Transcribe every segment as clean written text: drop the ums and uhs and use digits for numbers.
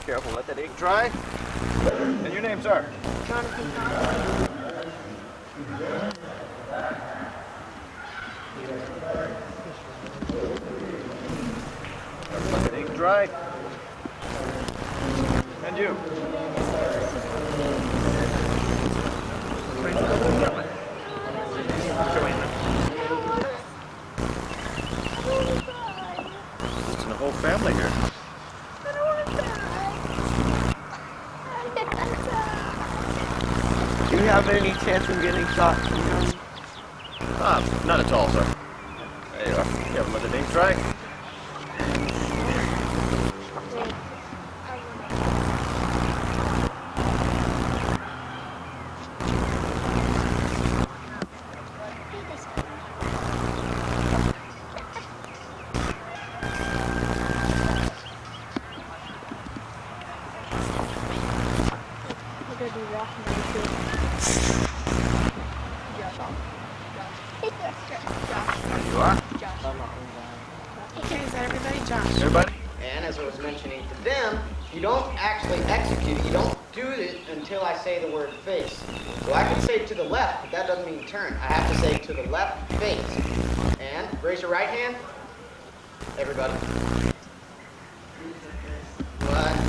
careful, let that ink dry. And your name, sir? Jonathan. Let that ink dry. And you? It's a whole family here. Do you have any chance of getting shot? Not at all, sir. There you are. You haven't let the ink dry. You are? Okay, is that everybody? Josh. Everybody? And as I was mentioning to them, you don't actually execute it. You don't do it until I say the word face. So I can say to the left, but that doesn't mean turn. I have to say to the left face. And raise your right hand. Everybody.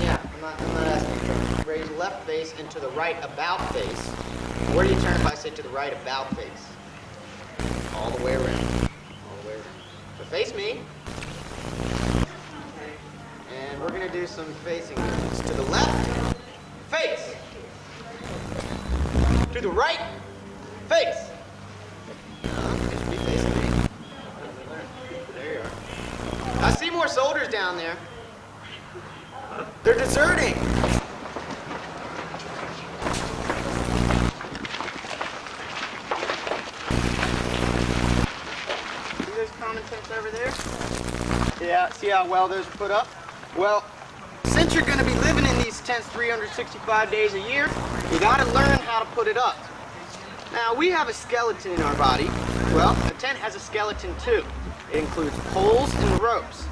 Yeah, I'm not asking you. Raise left face and to the right about face. Where do you turn if I say to the right about face? All the way around. All the way around. So face me. And we're going to do some facing moves. To the left, face. To the right, face. You should be facing me. There you are. I see more soldiers down there. They're deserting. See those common tents over there? Yeah, see how well those are put up? Well, since you're going to be living in these tents 365 days a year, you got to learn how to put it up. Now, we have a skeleton in our body. Well, a tent has a skeleton too. It includes poles and ropes.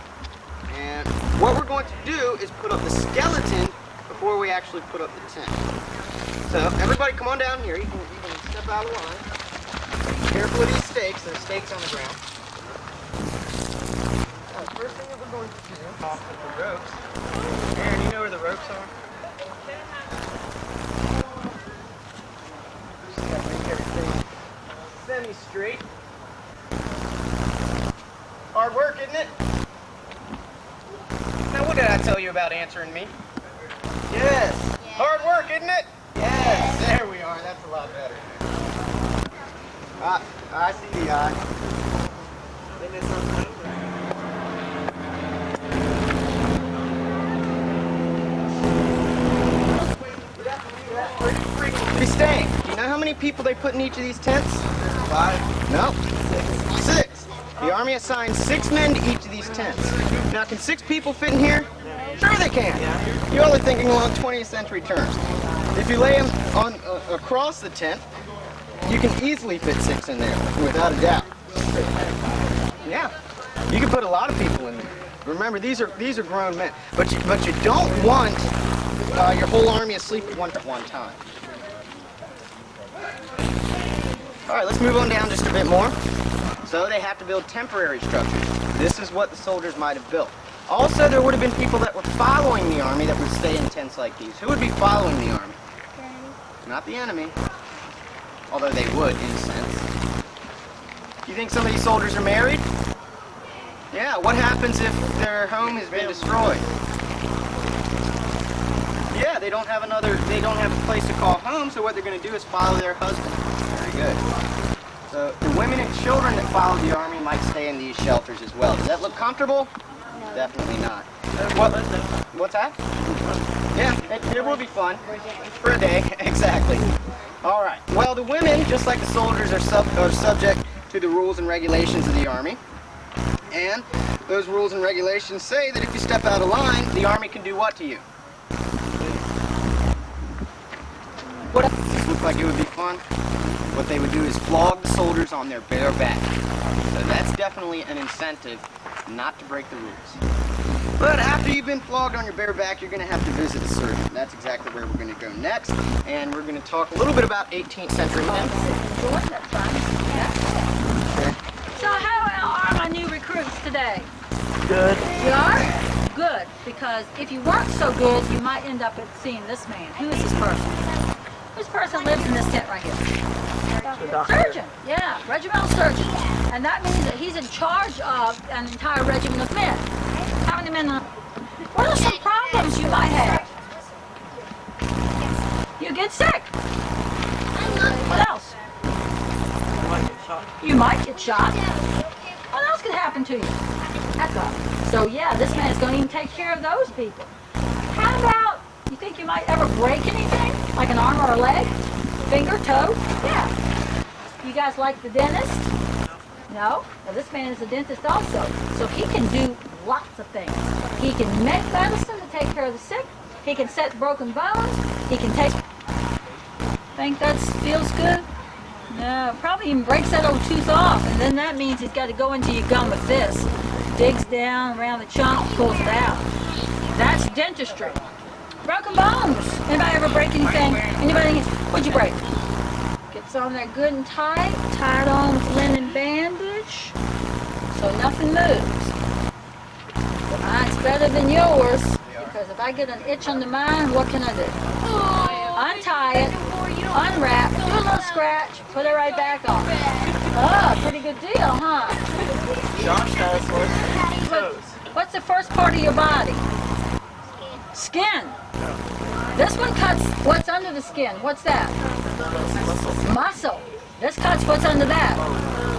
And what we're going to do is put up the skeleton before we actually put up the tent. So, everybody come on down here. You can step out of the line. Careful of these stakes. There's stakes on the ground. First thing that we're going to do, off with the ropes. Aaron, you know where the ropes are? Just gotta make everything semi-straight. Hard work, isn't it? Now, what did I tell you about answering me? Yes. Hard work, isn't it? Yes. There we are. That's a lot better. I see the eye. Isn't it something? Be staying. Do you know how many people they put in each of these tents? 5. No. 6. The Army assigned 6 men to each of these tents. Now, can 6 people fit in here? Sure they can. You're only thinking along 20th century terms. If you lay them on across the tent, you can easily fit 6 in there, without a doubt. Yeah. You can put a lot of people in there. Remember, these are grown men. But you don't want your whole army asleep at one time. All right, let's move on down just a bit more. So they have to build temporary structures. This is what the soldiers might have built. Also, there would have been people that were following the army that would stay in tents like these. Who would be following the army? Not the enemy. Although they would, in a sense. You think some of these soldiers are married? Yeah, what happens if their home has been destroyed? Yeah, they don't have a place to call home, so what they're going to do is follow their husband. Very good. So the women and children that follow the army might stay in these shelters as well. Does that look comfortable? No. Definitely not. What's that? Yeah, it will be fun. For a day, exactly. All right. Well, the women, just like the soldiers, are subject to the rules and regulations of the army. And those rules and regulations say that if you step out of line, the army can do what to you? What? Does this look like it would be fun? What they would do is flog the soldiers on their bare back. So that's definitely an incentive not to break the rules. But after you've been flogged on your bare back, you're going to have to visit a surgeon. That's exactly where we're going to go next. And we're going to talk a little bit about 18th century men. So how are my new recruits today? Good. You are? Good, because if you weren't so good, you might end up seeing this man. Who is this person? This person lives in this tent right here. The doctor. Surgeon, yeah, regimental surgeon. And that means that he's in charge of an entire regiment of men. How many men? What are some problems you might have? You get sick. What else? You might get shot. You might get shot. What else could happen to you? That's all. So yeah, this man is going to even take care of those people. How about, you think you might ever break anything? Like an arm or a leg? Finger, toe? Yeah. You guys like the dentist? No? Well, this man is a dentist also. So he can do lots of things. He can make medicine to take care of the sick. He can set broken bones. He can take... Think that feels good? No, probably even breaks that old tooth off, and then that means he's got to go into your gum with this. Digs down around the chunk, pulls it out. That's dentistry. Broken bones. Anybody ever break anything? Anybody? What'd you break? Gets on there good and tight, tied on with linen bandage, so nothing moves. But mine's better than yours, because if I get an itch under mine, what can I do? Untie it, unwrap, do a little scratch, put it right back on. Oh, pretty good deal, huh? Josh has one. Toes. What's the first part of your body? Skin. This one cuts what's under the skin. What's that? Muscle. This cuts what's under that?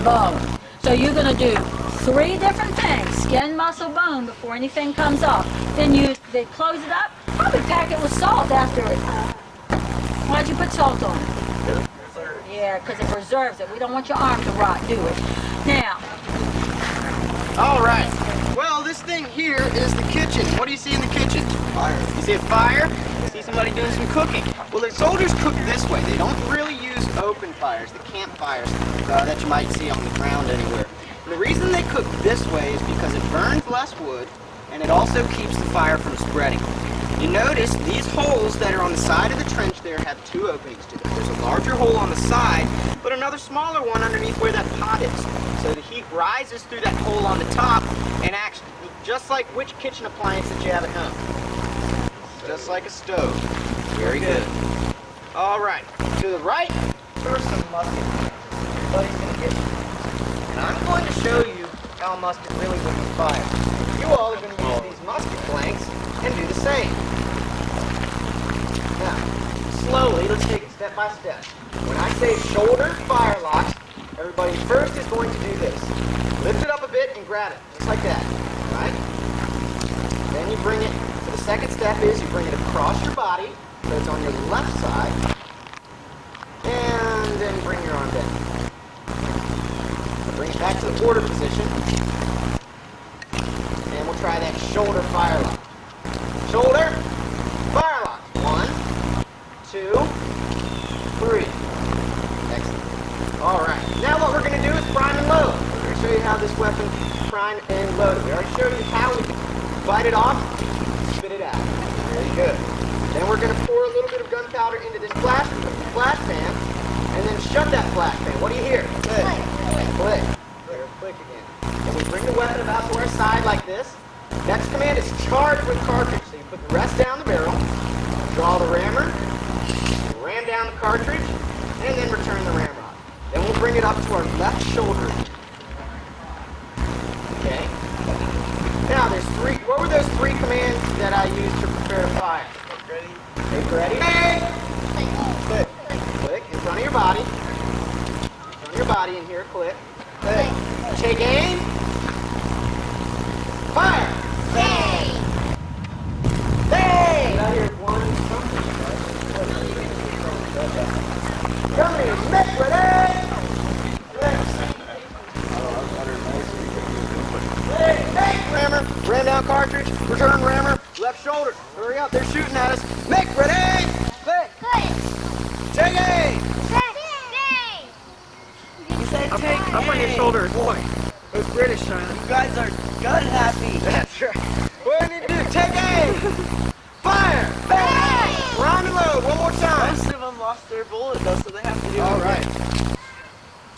Bone. So you're going to do 3 different things. Skin, muscle, bone before anything comes off. Then they close it up. Probably pack it with salt after it. Why'd you put salt on it? Yeah, because it preserves it. We don't want your arm to rot, do we? Now. All right. Well, this thing here is the kitchen. What do you see in the kitchen? Fire. You see a fire? You see somebody doing some cooking. Well, the soldiers cook this way. They don't really use open fires, the campfires that you might see on the ground anywhere. And the reason they cook this way is because it burns less wood, and it also keeps the fire from spreading. You notice these holes that are on the side of the trench there have 2 openings to them. There's a larger hole on the side, but another smaller one underneath where that pot is. So the heat rises through that hole on the top and acts just like which kitchen appliance that you have at home. Just like a stove. Very good. All right. To the right, there's some musket. Everybody's going to get it. And I'm going to show you how a musket really would be fired. You all are going to use these musket blanks and do the same. Now, slowly, let's take it step by step. When I say shoulder fire locks, everybody first is going to do this. Lift it up a bit and grab it, just like that, right? Then you bring it, so the second step is you bring it across your body, so it's on your left side, and then bring your arm down. Bring it back to the order position, and we'll try that shoulder fire lock. Shoulder, fire lock. 1, 2, 3. Excellent. All right. Now what we're going to do is prime and load. We're going to show you how this weapon prime and loaded. We already showed you how we bite it off, spit it out. Very good. Then we're going to pour a little bit of gunpowder into this flash pan, and then shut that flash pan. What do you hear? Click. Click. There, click again. And we bring the weapon about to our side like this. Next command is charge with cartridge. So you put the rest down the barrel, draw the rammer, ram down the cartridge, and then return the ramrod. Then we'll bring it up to our left shoulder. Okay. Now there's 3. What were those 3 commands that I used to prepare fire? Make ready. Make ready. Click. Click in front of your body. In front of your body in here. Click. Click. Take aim. Fire. Hey! Hey! Out here, 1 something. Come here, make ready! Hey, rammer! Ram down cartridge, return rammer, left shoulder. Hurry up, they're shooting at us. Make ready! Click! Take aim! You said take up on your shoulders. Boy. Those British, son. You guys are gun happy. That's right. When Fire! Bang! Round and load, one more time. Most of them lost their bullet though, so they have to do All it. right.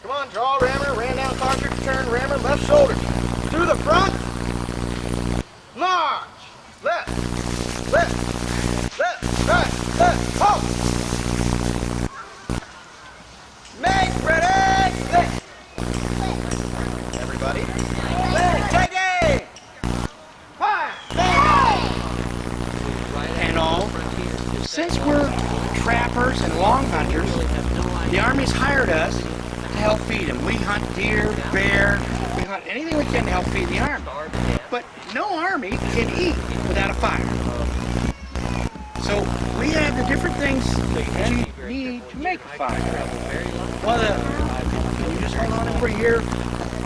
Come on, draw rammer, ran down cartridge, turn rammer, left shoulder. Through the front. March! Left, left, left, right, left, halt! Make ready, lick! Everybody. Lick, take aim! Fire! And all, since we're trappers and long hunters, the Army's hired us to help feed them. We hunt deer, bear, we hunt anything we can to help feed the Army. But no Army can eat without a fire. So we have the different things that you need to make a fire. Well, you just hold on for a year.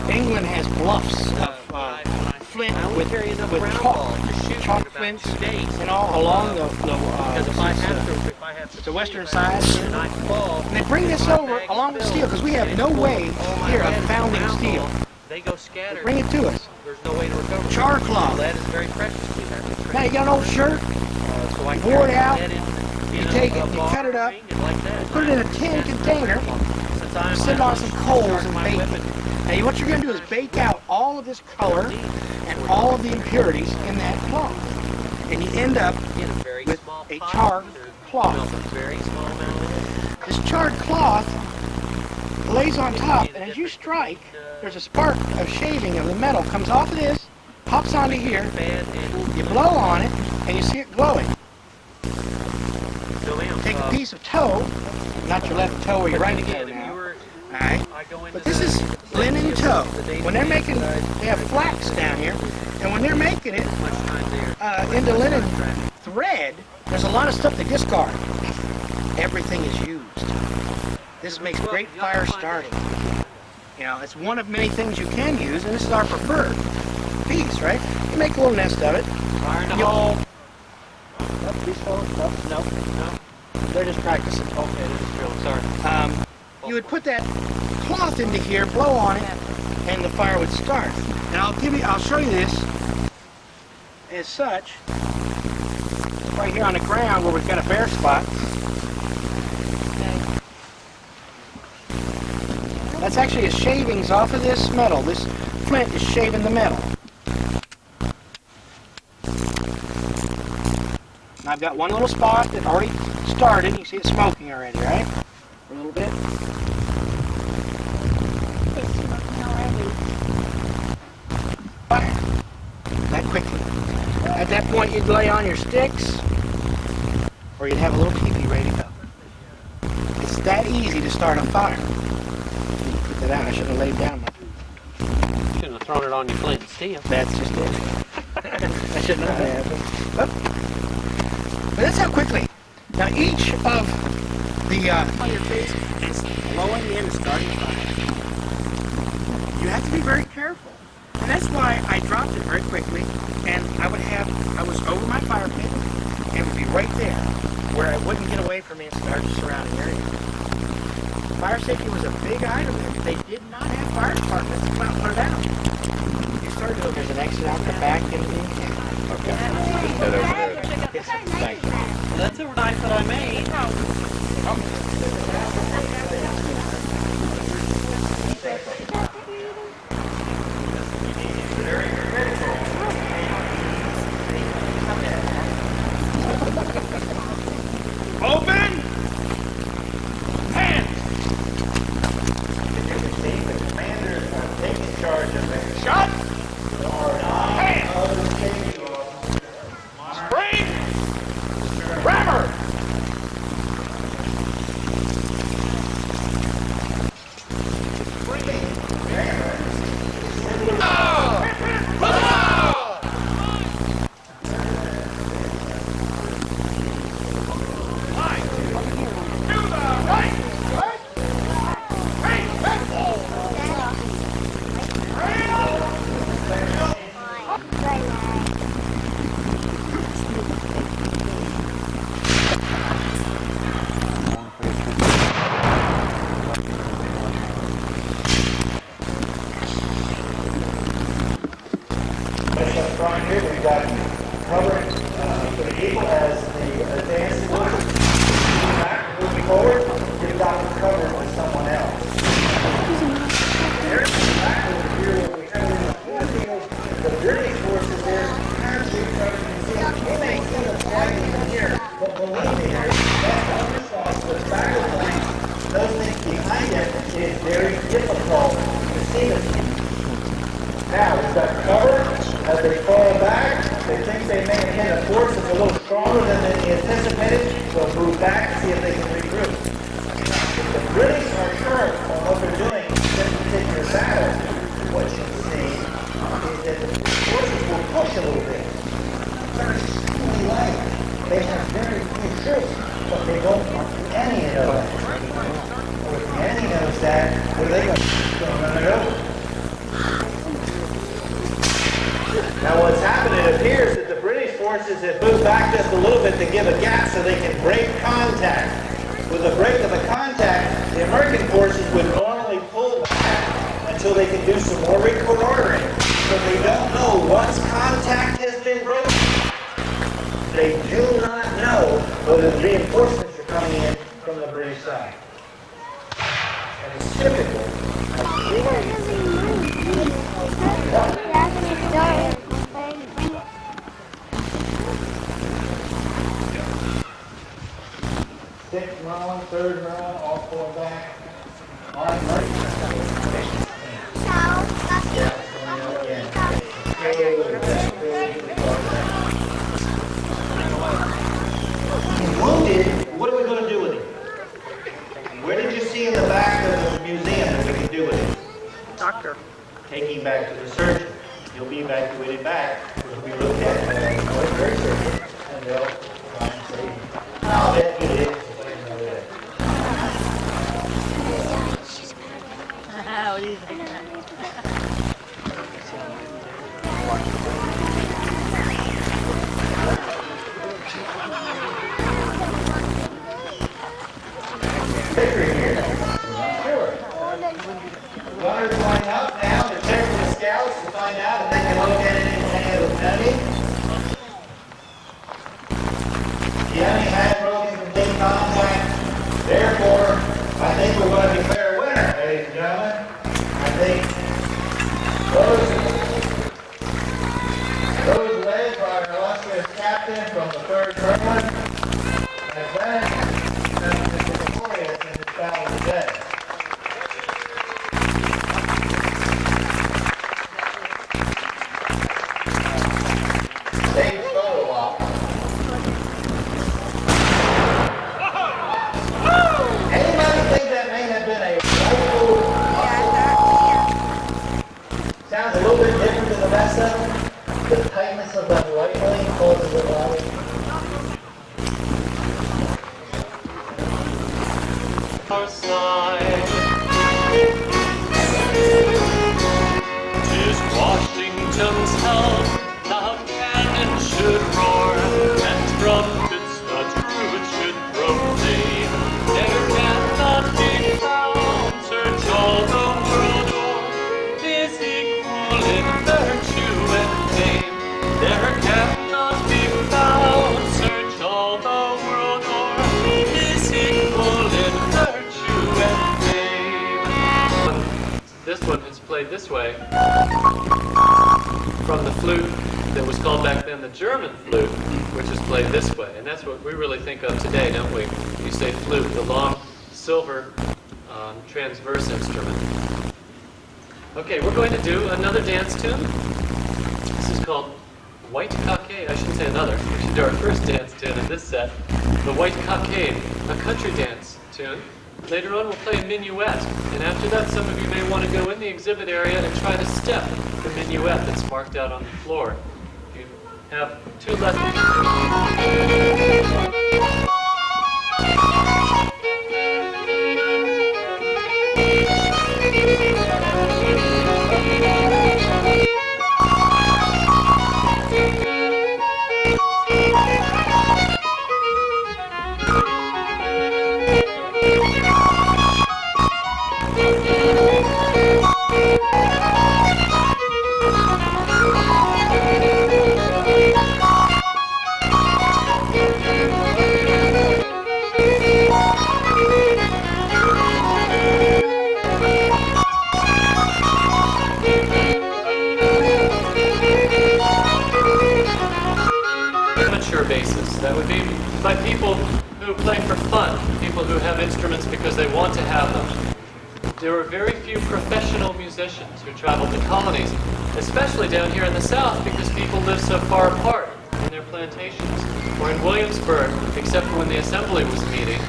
England has bluffs of flint with chalk flints and all along the western side. And they bring this over along with steel because we have no way here of founding steel. They go scattered. Bring it to us. There's no way to recover. Char cloth. That is very precious to me. Now you got an old shirt, So I wore it out, you take it, you cut it up, put it in a tin container, sit it on some coals and bake it. Now what you're going to do is bake out all of this color and all of the impurities in that cloth. And you end up with a charred cloth. This charred cloth lays on top, and as you strike, there's a spark of shaving of the metal comes off of this, pops onto here, you blow on it, and you see it glowing. Take a piece of tow, not your left toe or your right toe now. Alright? But this is linen tow. When they're making, they have flax down here, and when they're making it into linen thread, there's a lot of stuff they discard. Everything is used. This makes great fire starting. You know, it's one of many things you can use, and this is our preferred piece, right? You make a little nest of it. Fire in the hole. No. They're just practicing. Okay, this is true. Sorry. You would put that cloth into here, blow on it, and the fire would start. And I'll show you this as such. Right here on the ground where we've got a bare spot. That's actually a shavings off of this metal. This flint is shaving the metal. And I've got one little spot that already started. You can see it smoking already, right? For a little bit. It's smoking already. Fire. That quickly. At that point, you'd lay on your sticks, or you'd have a little teepee ready to go. It's that easy to start a fire. Put that out. I should have laid down my food. Shouldn't have thrown it on your flint and steel. That's just it. I shouldn't have. But that's how quickly. Now each of the On your face is blowing in and starting fire. you have to be very careful. And that's why I dropped it very quickly, and I was over my fire pit, and it would be right there, where it wouldn't get away from me and start the surrounding area. Fire safety was a big item there. They did not have fire departments to come out and put it out. You start doing, there's an exit out the back into the encampment. Okay. Head over there. Yes, thank you. Well, that's a knife that I made. Open! Hands! Shot! Hands! Spring! Rammer! Right here, we've got cover people as the advance forces moving forward, you've got to cover it with someone else. There's back over here where we have in the forefield, the British forces there, currently covered. You may see them fighting in here, but believe me, that response to the battle lines, those things behind it, is very difficult to see them. Now, we've got cover. As they fall back, they think they may have hit a force that's a little stronger than they anticipated. They'll move back and see if they can regroup. If the British are sure on what they're doing in this particular battle, what you see is that the forces will push a little bit. Very slowly light. They have very few troops, but they don't want the enemy to know that. Or if the enemy knows that, what are they going to do? They're going to run it over. Now what's happened, it appears that the British forces have moved back just a little bit to give a gap so they can break contact. With the break of the contact, the American forces would normally pull back until they can do some more reconnoitering. So they don't know once contact has been broken. They do not know whether the reinforcements are coming in from the British side. And it's typical. Sixth round, third round, all pulling back. On right. Wounded, what are we going to do with him? Where did you see in the back of the museum that we can do with him? Doctor. Take him back to the surgeon. He'll be evacuated back. He'll be looked at by a military surgeon, and they'll try and save him. I'll bet you did. What do you think? Picture here. Sure. Gunners line up now to check with the scouts to find out if they can locate anything of the enemy. The enemy has broken complete contact. Therefore, I think we're going to declare a winner, ladies and gentlemen. I think those led by our illustrious captain from the 3rd Regiment, and then victorious in this battle today. Save photo op. Anybody think that may have been a rifle? Sounds a little bit different than the rest of them. The tightness of that rifling causes it loud. Our side is Washington's help. Loud cannon should roar, and trumpets that truth should proclaim. There cannot be found, search all the world o'er, is equal in virtue and fame. There cannot be found, search all the world o'er, is equal in virtue and fame. This one is played this way from the flute that was called back then the German flute, which is played this way. And that's what we really think of today, don't we? You say flute, the long silver transverse instrument. Okay, we're going to do another dance tune. This is called White Cockade. I shouldn't say another. We should do our first dance tune in this set. The White Cockade, a country dance tune. Later on we'll play a minuet. And after that some of you may want to go in the exhibit area and try to step the minuet that's marked out on the floor. You have 2 lessons. amateur basis. That would be by people who play for fun, people who have instruments because they want to have them. There were very few professional musicians who traveled the colonies, especially down here in the South, because people live so far apart in their plantations. Or in Williamsburg, except for when the assembly was meeting,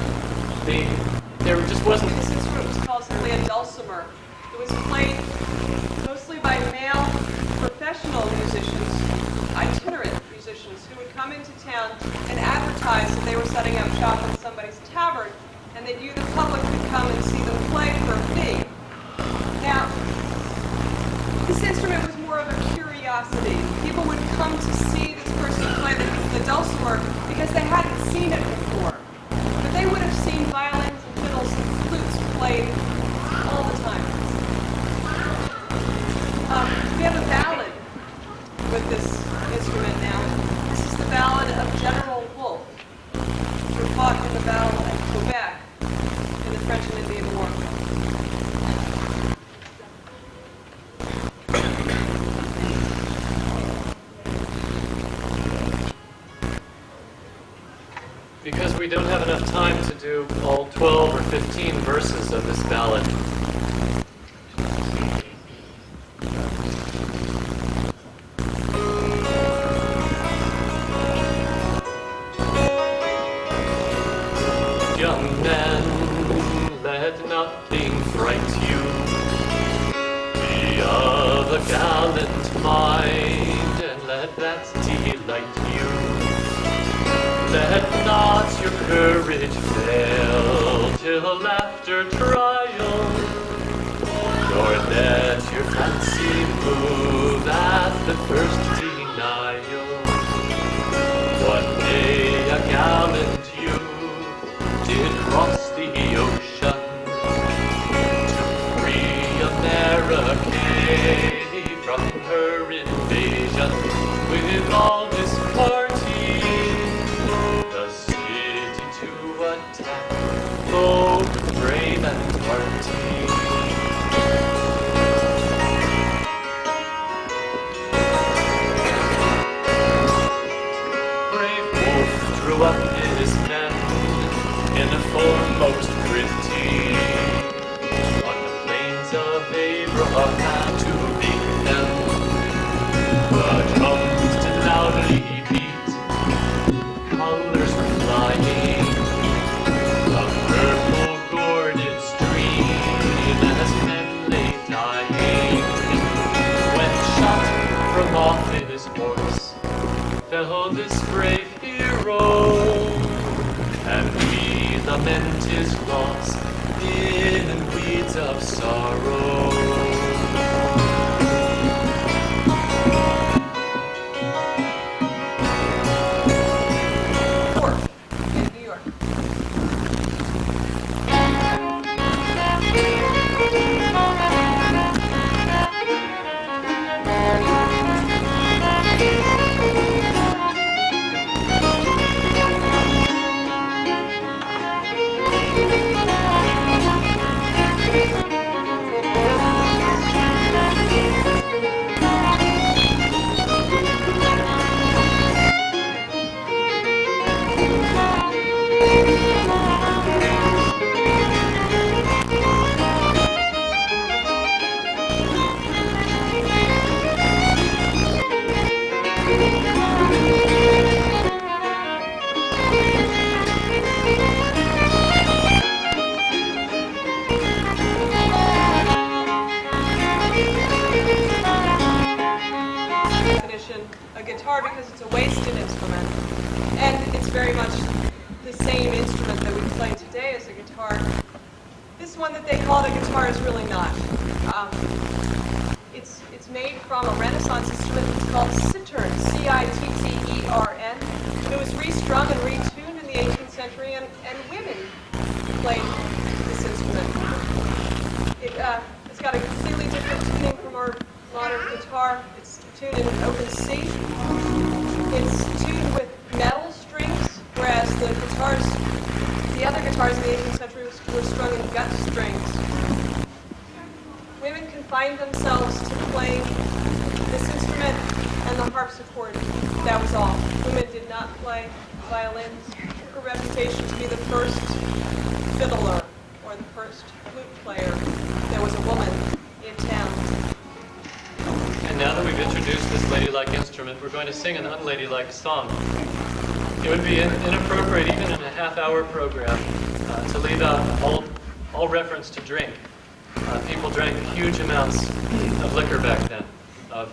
there just wasn't... This instrument was called simply a dulcimer. It was played mostly by male professional musicians, itinerant musicians, who would come into town and advertise that they were setting up shop in somebody's tavern, and that you, the public, could come and see them play for a fee. Now, this instrument was more of a curiosity. People would come to see this person play the dulcimer because they hadn't seen it before. But they would have seen violins and fiddles and flutes played all the time. We have a ballad with this instrument now. This is the ballad of General Wolfe, who fought in the Battle of Quebec in the French and Indian War. Because we don't have enough time to do all 12 or 15 verses of this ballad. Young men, let nothing fright you. Be of a gallant mind, and let that delight you. Let not your courage fail till after trial, nor let your fancy move at the first denial. One day a gallant youth did cross the ocean to free America from her invasion with all his party. The city to attack, both brave and hearty. Brave Wolfe drew up his men in a foremost gritty, on the plains of Abraham to meet them. The drums did loudly beat, colors were flying, a purple gorded stream as men lay dying. When shot from off his horse fell this brave hero, and we lament his loss in weeds of sorrow. In New York. A guitar because it's a wasted instrument, and it's very much the same instrument that we play today as a guitar. This one that they called a guitar is really not. It's made from a Renaissance instrument that's called cittern, C-I-T-T-E-R-N. It was restrung and retuned in the 18th century, and women played this instrument. It's got a completely different tuning from our modern guitar. It's tuned in open C. It's tuned with metal strings, whereas the other guitars in the 18th century were strung in gut strings. Women confined themselves to playing this instrument and the harpsichord. That was all. Women did not play reputation to be the first fiddler or the first flute player. There was a woman in town. And now that we've introduced this ladylike instrument, we're going to sing an unladylike song. It would be inappropriate, even in a half-hour program, to leave out all reference to drink. People drank huge amounts of liquor back then, of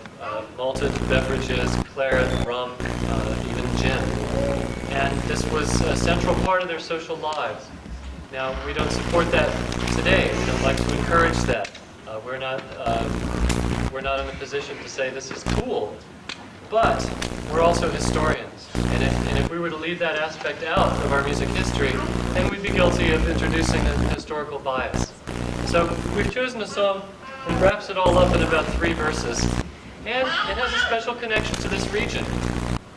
malted beverages, claret, rum, even gin. And this was a central part of their social lives. Now, we don't support that today. We don't like to encourage that. We're not in a position to say this is cool, but we're also historians. And if we were to leave that aspect out of our music history, then we'd be guilty of introducing a historical bias. So we've chosen a song that wraps it all up in about 3 verses, and it has a special connection to this region.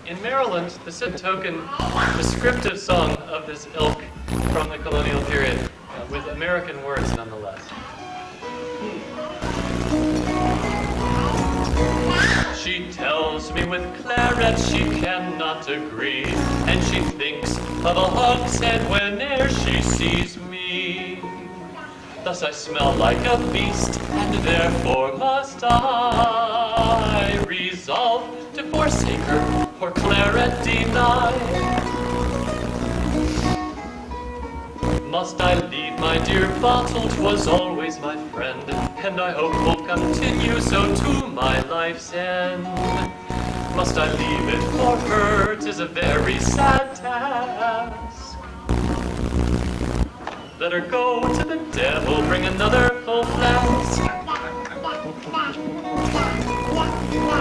In Maryland, this is a token descriptive song of this ilk from the colonial period, with American words nonetheless. She tells me with claret she cannot agree, and she thinks of a hogshead whene'er she sees me. Thus I smell like a beast, and therefore must I resolve to forsake her, or claret deny. Must I leave my dear bottle? 'Twas always my friend, and I hope will continue so to my life's end. Must I leave it for her? 'Tis a very sad task. Let her go to the devil, bring another full flask.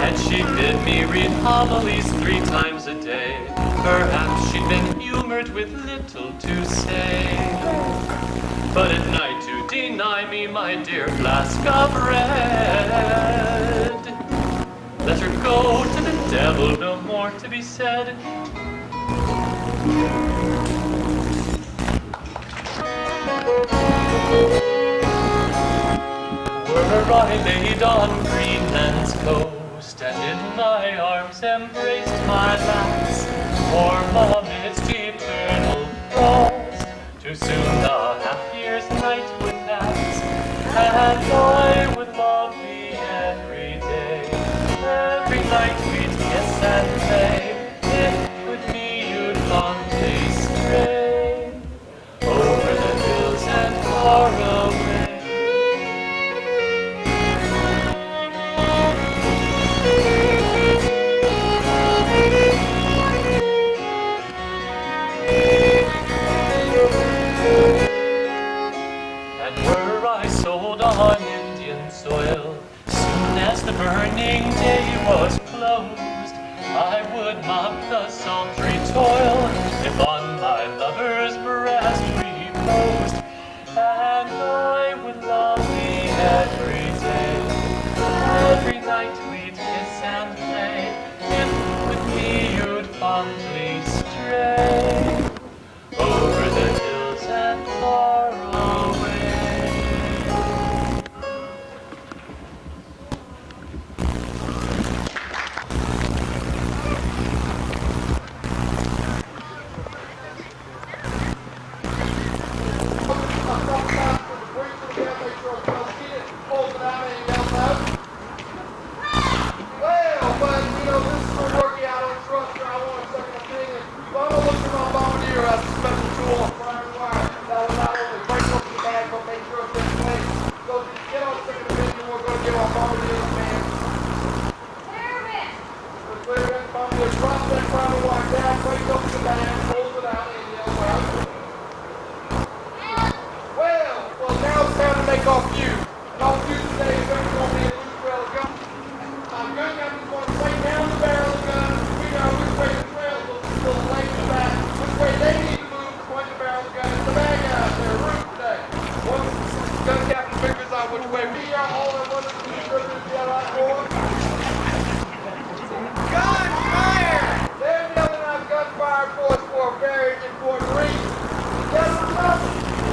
And she bid me read homilies 3 times a day. Perhaps she'd been humored with little to say. But at night to deny me my dear flask of red. Let her go to the devil, no more to be said. Were I laid on Greenland's coast, and in my arms embraced my lass, warm amidst eternal frost, too soon the half-year's night would pass, and I would love thee every day. Every night we'd kiss and play, if with me you'd fondly stray, over the hills and far away. And were I sold on Indian soil, soon as the burning day was closed, I would mop the sultry toil, if on my lover's breast reposed, and I would love thee every day. Every night we'd kiss and play, if with me you'd fondly stray, over the hills and far away.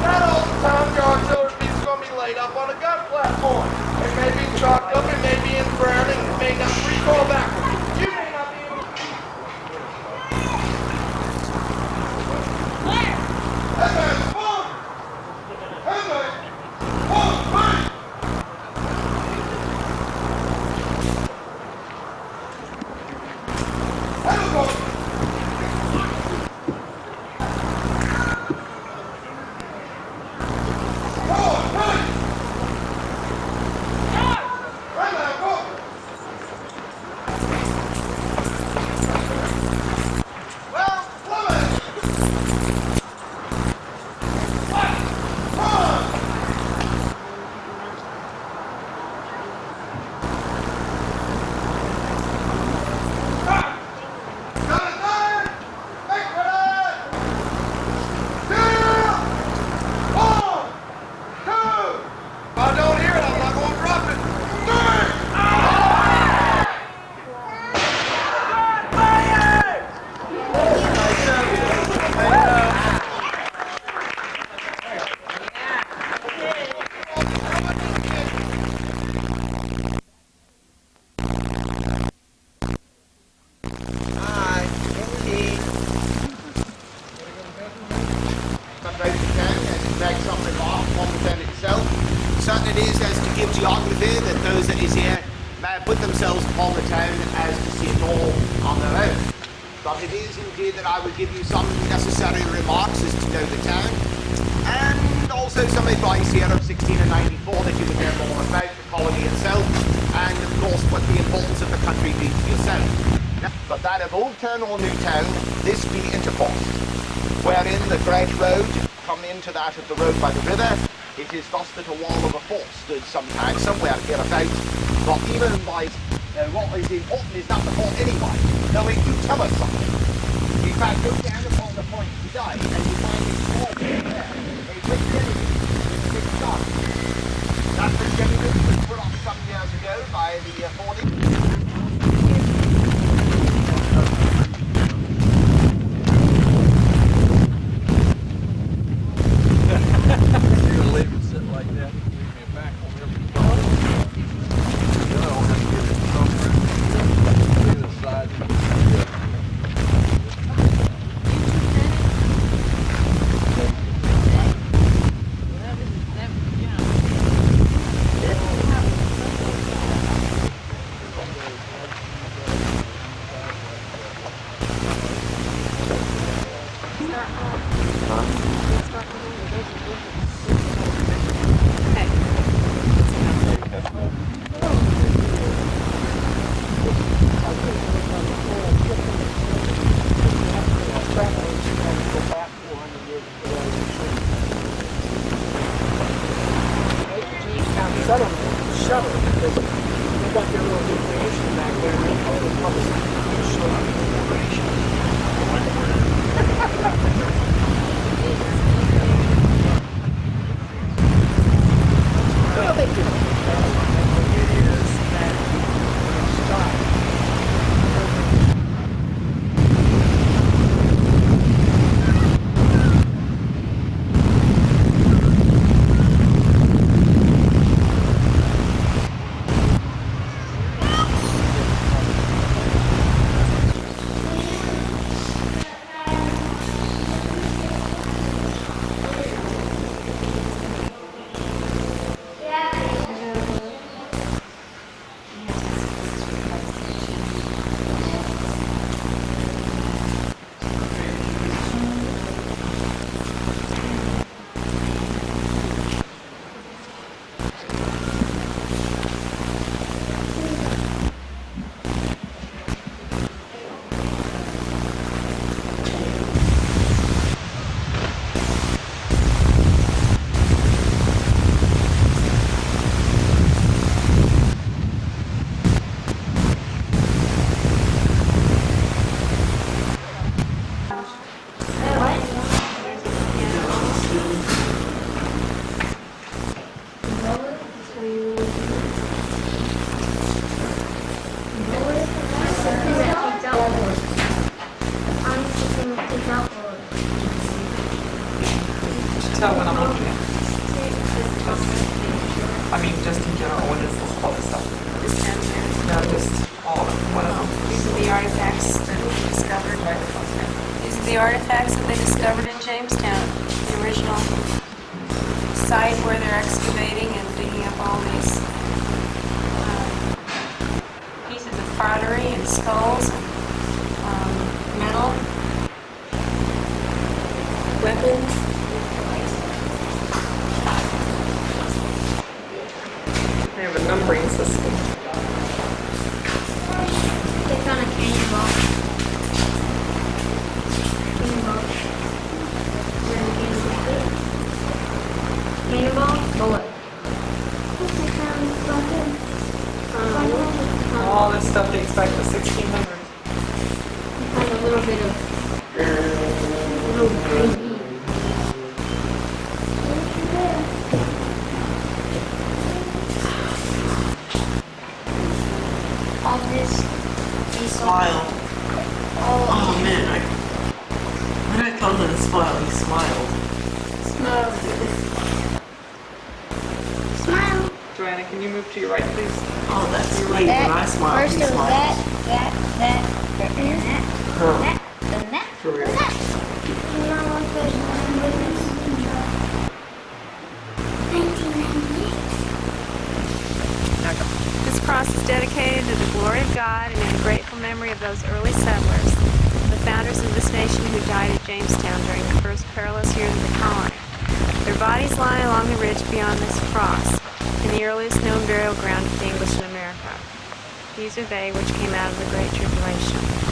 That all the time your artillery piece is going to be laid up on a gun. certain it is as to give geography that those that is here may put themselves upon the town as to see it all on their own. But it is indeed that I will give you some necessary remarks as to know the town, and also some advice here of 1694 that you can hear more about the colony itself, and of course what the importance of the country be to yourself. But that of Old Town or New Town, this be intercourse, wherein the great road come into that of the road by the river. It is thus that a wall of a fort stood sometime somewhere hereabout. But even by what is important is not the fort anyway, though it do tell us something. In fact, go down upon the point today, and you find it all there. A big enemy, a big shot. That big enemy was put up some years ago by the forty. Tell when I'm looking at it. I mean, just in general, what is this all this stuff? No, just all of them. What of them? These are the artifacts that we discovered. These are the artifacts that they discovered in Jamestown, the original site where they're excavating and digging up all these pieces of pottery and skulls and metal, weapons. They have a numbering system. It's on a cannonball. Cannonball? Bullet. All this stuff dates back to 1600s. Has a little bit of baby. All this is Smile. Oh man, when I told him to smile, he smiled. Smile. Joanna, can you move to your right, please? Oh, that's sweet. When I smile, First he it was smiles. that, and that, and that, For real. and that. dedicated to the glory of God and in grateful memory of those early settlers, the founders of this nation who died at Jamestown during the first perilous years of the colony. Their bodies lie along the ridge beyond this cross, in the earliest known burial ground of the English in America. These are they which came out of the Great Tribulation.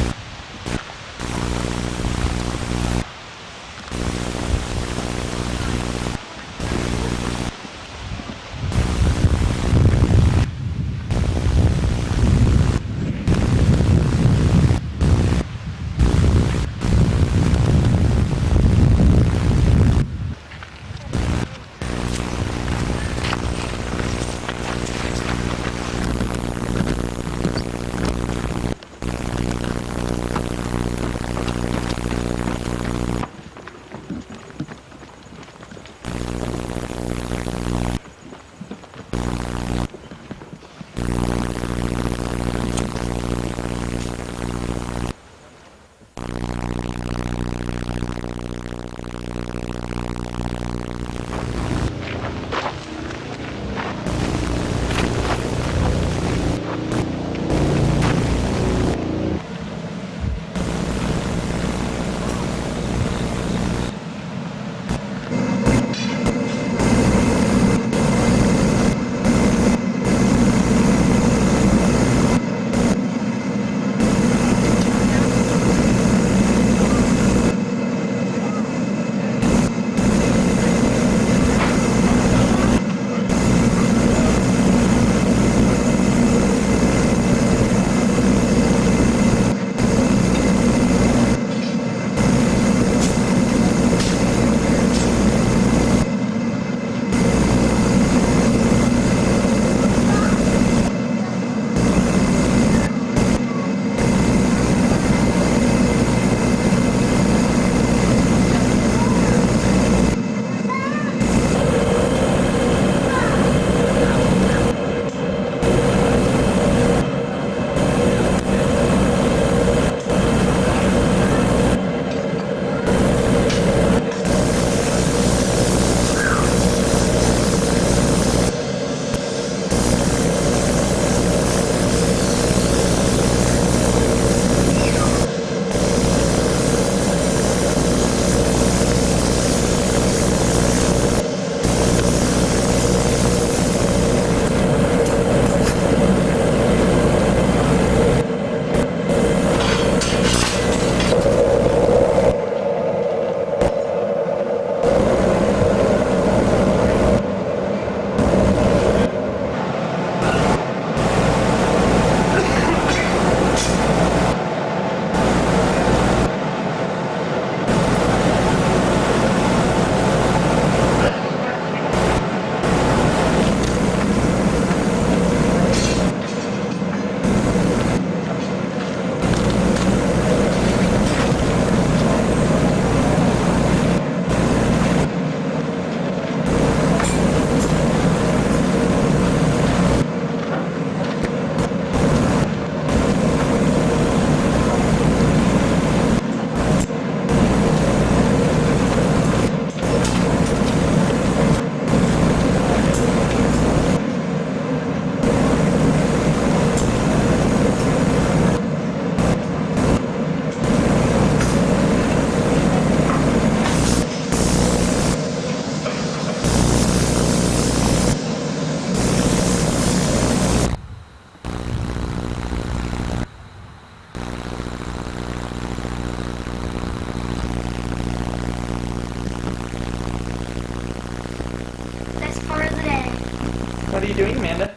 What are you doing, Amanda?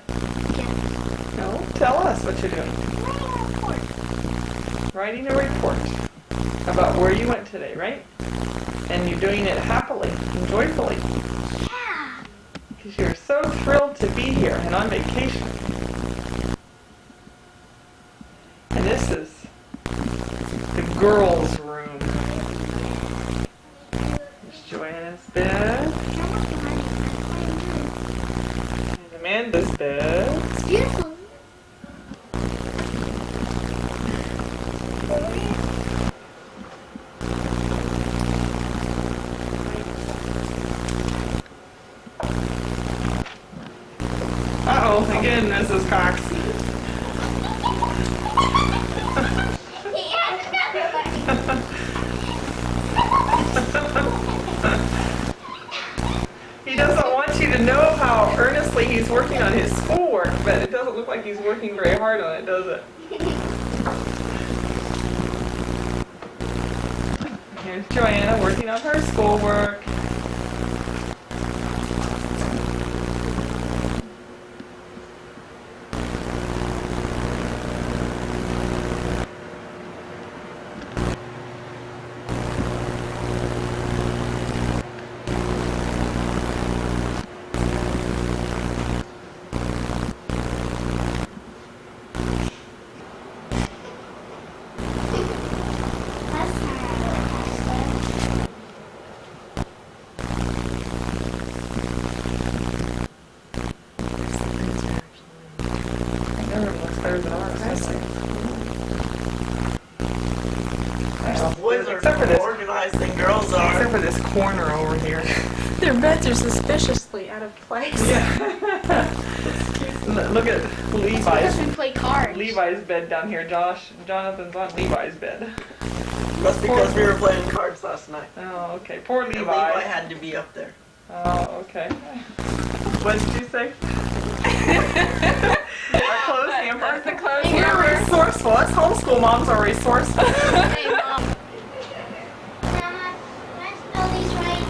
No? Tell us what you're doing. Writing a report about where you went today, right? And you're doing it happily and joyfully. Yeah. Because you're so thrilled to be here and on vacation. And this is the girls' room. There's Joanna's bed. And Amanda's bed. It's beautiful. Uh-oh, again, Mrs. Cox. He doesn't want you to know how earnestly he's working on his schoolwork, but it doesn't look like he's working very hard on it, does it? Here's Joanna working on her schoolwork. Boys are Except for this- organized than girls are. Except for this corner over here. Their beds are suspiciously out of place. Look at Because Levi's. we play cards. Levi's bed down here. Jonathan's on Levi's bed. That's because we were playing cards last night. Oh, okay. Poor And Levi. Levi had to be up there. Oh, okay. What did you say? Our clothes hamper. The clothes We're hamper. resourceful. Us homeschool moms are resourceful. Hey, Mom. Grandma, can I spell these right?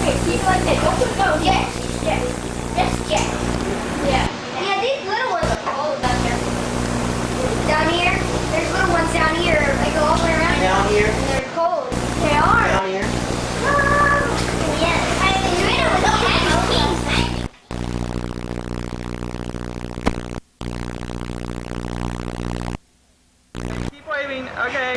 Okay, keep like this. Open the nose. Yes. Yes. Yes. Yes. Yeah. Yeah, these little ones are cold down here. Down here? There's little ones down here. They go all the way around. Down here? And they're cold. They are. Down here? Yes. I mean, you know, it's Keep waving. Okay.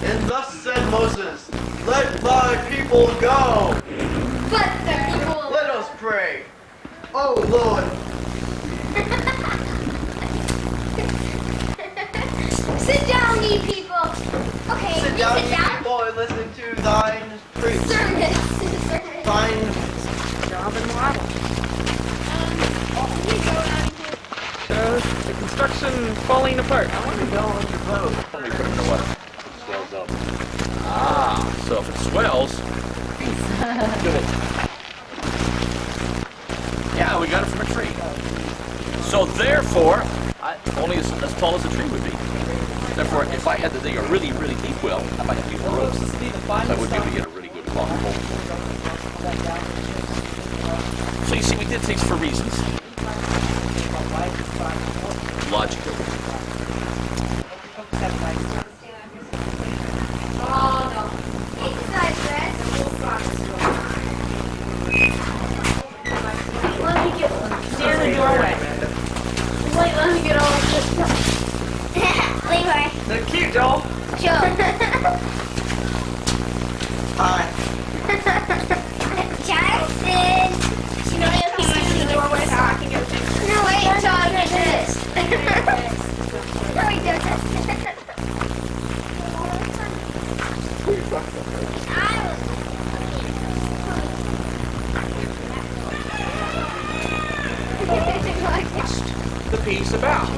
And thus said Moses, let my people go. But the people... Let us pray. Oh, Lord. Sit down, ye people. Okay, Sit down, ye people, and listen to thine preach. Sermon. Thine job and model. Shows the construction falling apart. I want to go on your boat. Let me put them in the water. Swells up. Ah, so if it swells, good. Yeah, we got it from a tree. So therefore, only as tall as the tree would be. Therefore, if I had to dig a really, really deep well, I might have to use a rope. I would be able to get a really good long hole. So you see, we did things for reasons. Logical. Oh, no. Exercise dress. Let me get Near the doorway. Wait, let me get all of this stuff. Levi. They're cute, Joel. Joe. Hi. Jackson. You know, if he's in the doorway talking to you. No, wait, John, do this. No, he doesn't. The piece about.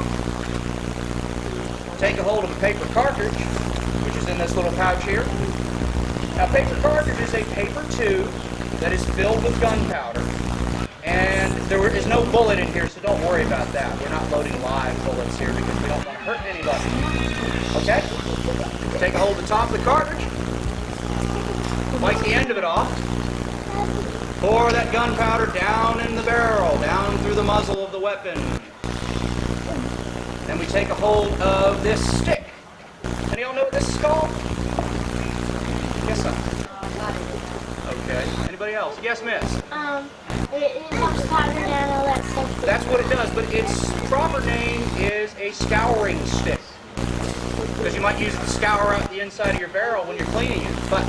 Take a hold of a paper cartridge, which is in this little pouch here. Now, paper cartridge is a paper tube that is filled with gunpowder. And there is no bullet in here, so don't worry about that. We're not loading live bullets here because we don't want to hurt anybody. Okay? Take a hold of the top of the cartridge. Wipe the end of it off. Pour that gunpowder down in the barrel, down through the muzzle of the weapon. Then we take a hold of this stick. And y'all know what this is called? Yes, sir. Okay. Anybody else? Yes, miss. It helps powder down all that stuff. That's what it does, but its proper name is a scouring stick. Because you might use it to scour out the inside of your barrel when you're cleaning it. But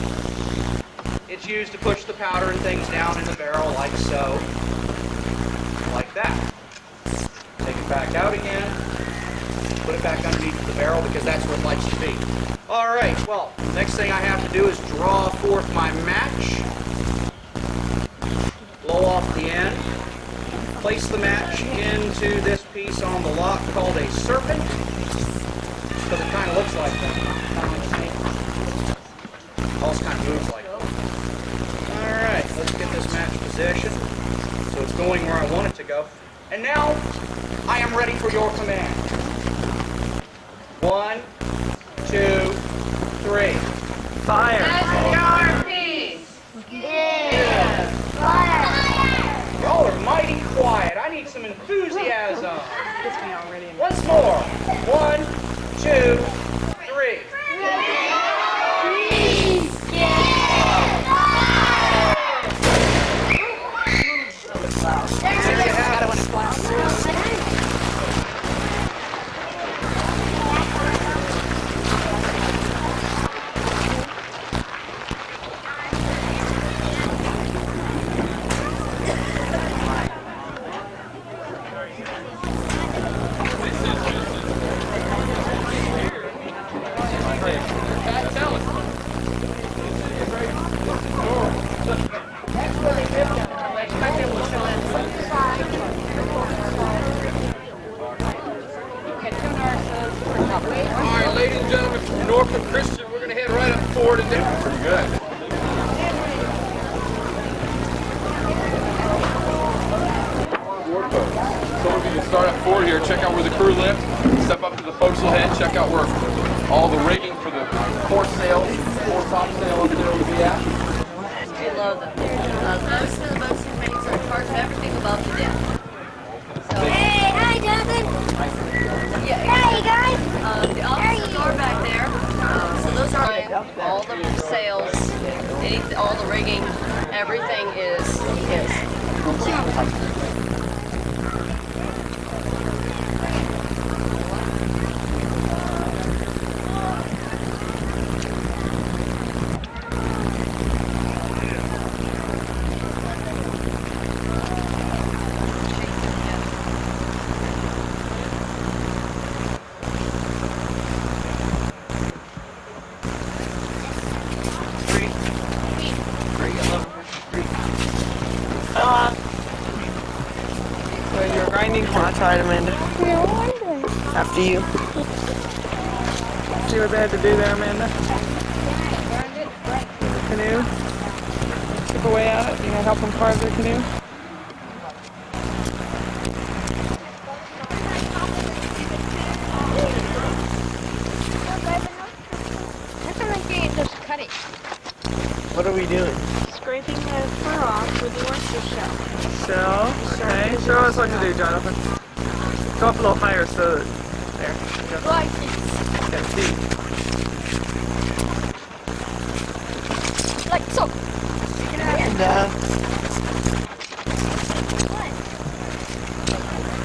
it's used to push the powder and things down in the barrel like so. Like that. Take it back out again. Put it back underneath the barrel because that's where it likes to be. Alright, well, next thing I have to do is draw forth my match. Blow off the end. Place the match into this piece on the lock called a serpent. Because it kind of looks like that. Also kind of moves like that. Alright, let's get this match positioned so it's going where I want it to go. And now, I am ready for your command. 1, 2, 3. Fire! Your piece! Yeah! Fire! Y'all are mighty quiet. I need some enthusiasm. Once more. 1, 2, 3. Alright, ladies and gentlemen, from Norfolk Christian, we're going to head right up forward and down. Pretty good. Some of you can start up forward here, check out where the crew lived, step up to the forecastle head, check out where all the rigging for the foresail, foretopsail up there will be at. Below them. Most of the boats and mates are in charge of everything above the deck. So, Hey, hi, Jonathan. yeah, Hey, guys. the officers are back there. So those are all the sails, all the rigging, everything is. So you're grinding. That's right, Amanda. After you. See what they had to do there, Amanda? The canoe. Chip away at it. You gonna help them carve their canoe? What are we doing? Scraping the fur off with the oyster shell. Shell. Okay. Show us what to do, Jonathan. Go up a little higher so that. There. Go. Like this. Okay, see. Like so. And,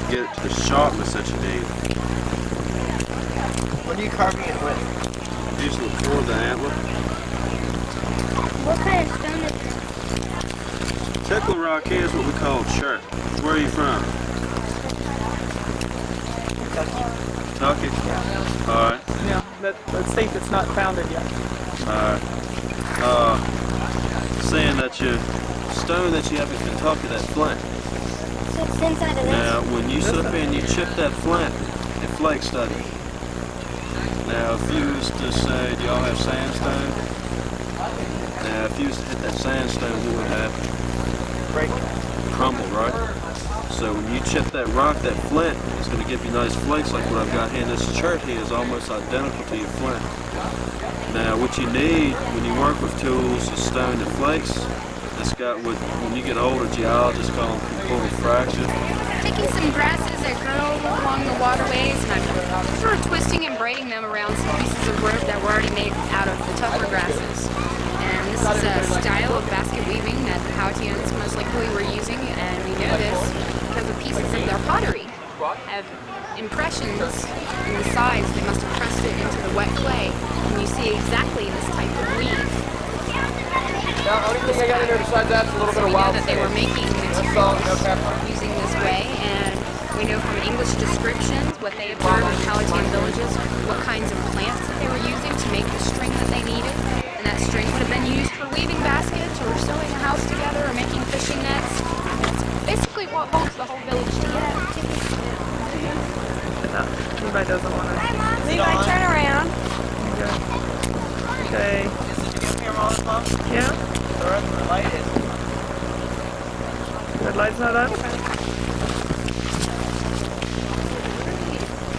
get the sharpness that you need. What are you carving it with? Usually for the antler. What kind of stone is it? Teckle rock here is what we call chert. Where are you from? Kentucky? Alright. Yeah, that state that's not founded yet. Alright. Saying that your stone that you have in Kentucky, that flint. So it's inside of this? Now, when you sit up here and you chip that flint, it flakes, doesn't it? Now, if you was to say, do y'all have sandstone? Now, if you was to hit that sandstone, what would happen? Break. Crumble, right? So when you chip that rock, that flint, it's going to give you nice flakes like what I've got here. And this chert here is almost identical to your flint. Now, what you need when you work with tools is stone and flakes. It's got what, when you get older, geologists call them component fracture. Taking some grasses that grow along the waterways, and I'm sort of twisting and braiding them around some pieces of rope that were already made out of the tougher grasses. And this is a style of basket weaving that the Powhatians most likely were using, and we know this because of pieces of their pottery have impressions in the sides. They must have pressed it into the wet clay, and you see exactly this type of weave. Now, the only thing I got in there besides that is a little bit of wild that they were making materials using this way, and we know from English descriptions what they observed in Powhatan villages, what kinds of plants that they were using to make the string that they needed, and that string would have been used for weaving baskets or sewing a house together or making fishing nets. It's basically what holds the whole village together. Levi doesn't want to. Levi, turn around. Okay. Yeah? The light is. Red light's not up?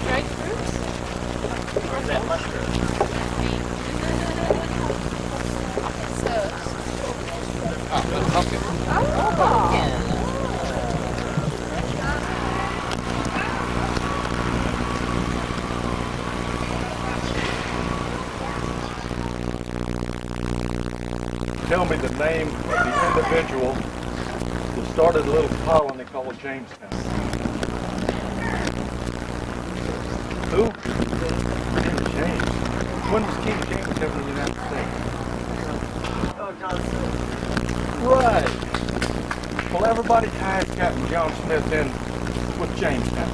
Dried fruits? Where's that mushroom? Pumpkin. Tell me the name of the individual who started a little colony called Jamestown. Who? King James. When was King James ever in the United States? Oh, John. Right. Well, everybody ties Captain John Smith in with Jamestown.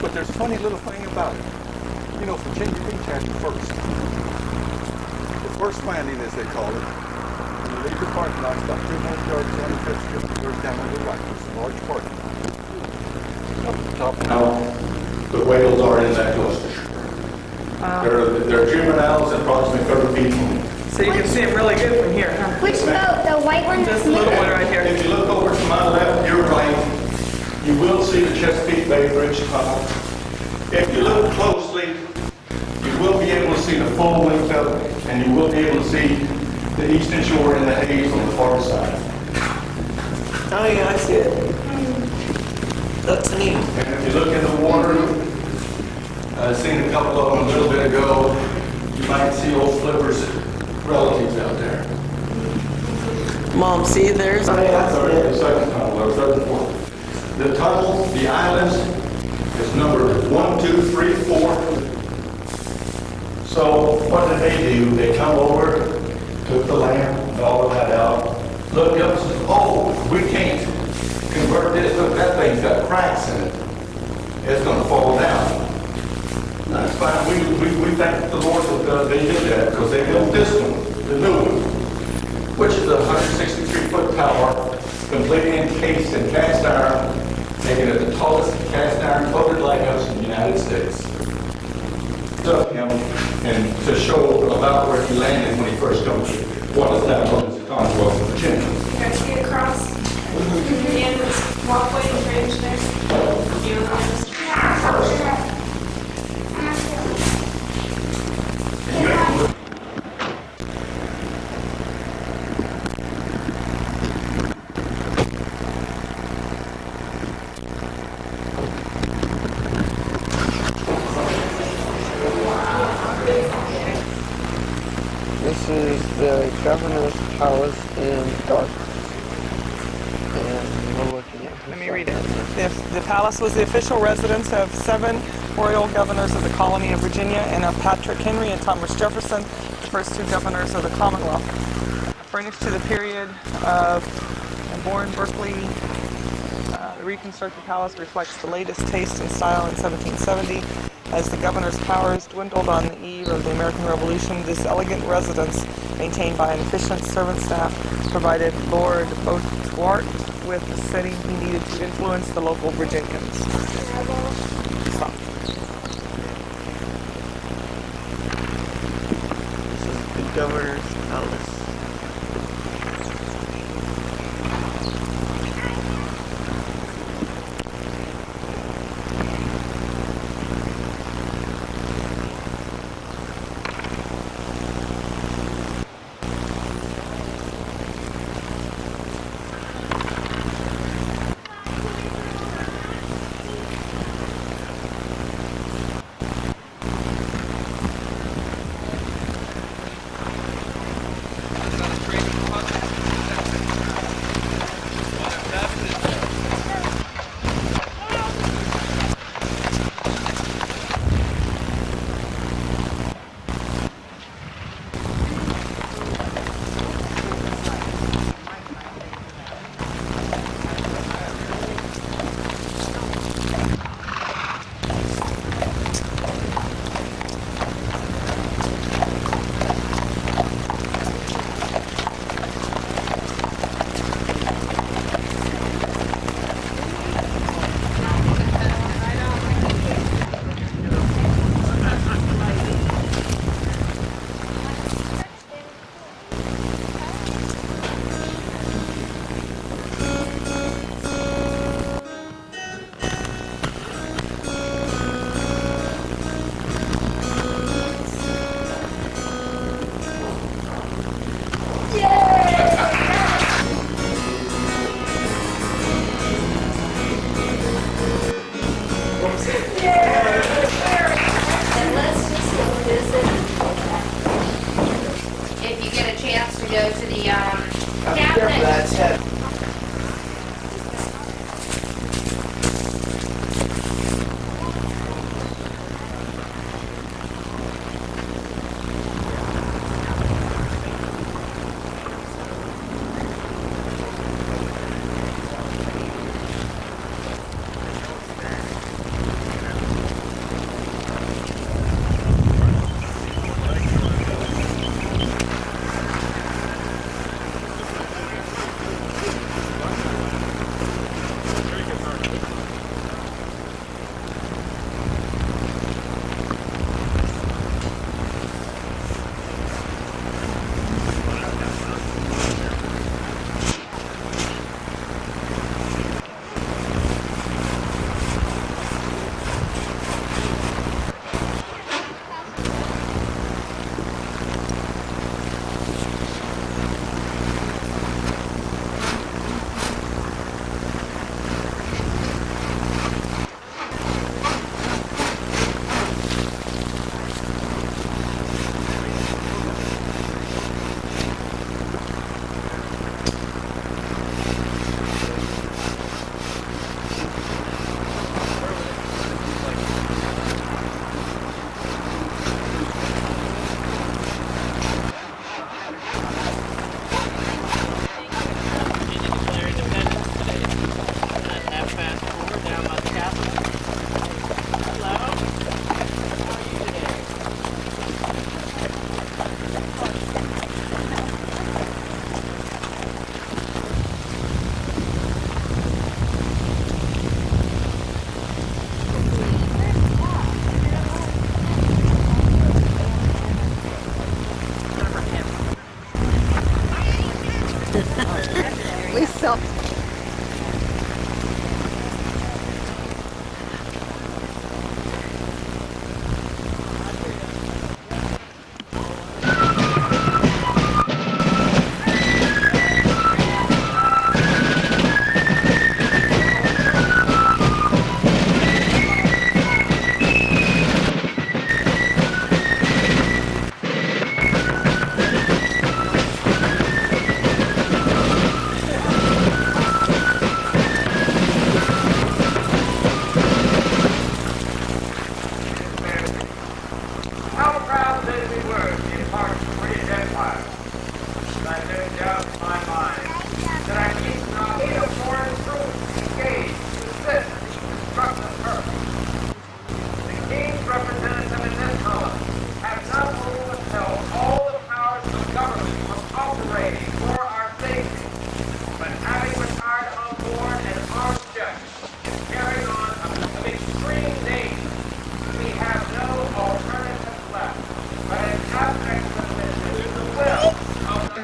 But there's a funny little thing about it. You know, Virginia Beach had the first landing, as they call it. When you leave the parking lot, it's about 200 yards down the 5th Street, goes down on the right. There's a large parking lot. Up at the top now, the whales are in that cluster. They're juveniles and approximately 30 feet long. So you can see them really good from here, huh? Which boat? The white one? This little one right here. If you look over to my left, your right, you will see the Chesapeake Bay Bridge tunnel. If you look closely, you will be able to see the full length of it, and you will be able to see the eastern shore and the haze on the far side. Oh yeah, I see it. That's neat. And if you look in the water, I've seen a couple of them a little bit ago, you might see old Flipper's relatives out there. Mom, see there's... Oh, yeah, the second tunnel, or third and fourth. The tunnel, the islands, is numbered 1, 2, 3, 4. So what did they do? They come over, took the land, all of that out, looked up and said, oh, we can't convert this. Look, that thing's got cracks in it. It's going to fall down. That's fine. We thank the Lord that they did that because they built this one, the new one, which is a 163-foot tower, completely encased in cast iron, making it the tallest cast iron coated lighthouse in the United States. Stuff him and to show about where he landed when he first come to what is now known as the Commonwealth of Virginia. You guys see it across the end of this walkway and bridge there? You across the street? This is the governor's palace in Dark. And we're looking at... Let me read it. The palace was the official residence of 7 royal governors of the colony of Virginia and of Patrick Henry and Thomas Jefferson, the first 2 governors of the Commonwealth. Furnished to the period of born Berkeley, the reconstructed palace reflects the latest taste and style in 1770. As the governor's powers dwindled on the eve of the American Revolution, this elegant residence, maintained by an efficient servant staff, provided Lord Beauregard with the setting he needed to influence the local Virginians. Stop. This is the governor's palace. That's heavy. Lisa. How proud that we were to be a part of the British Empire. But I no doubt in my mind that our kings not made of foreign troops engaged to assist in constructive purpose. The kings representative in this colony have not only withheld all the powers of government from operating for our safety, but having retired on board an armed ship and carrying on of extreme danger, we have no alternative left but an abject submission to the will of the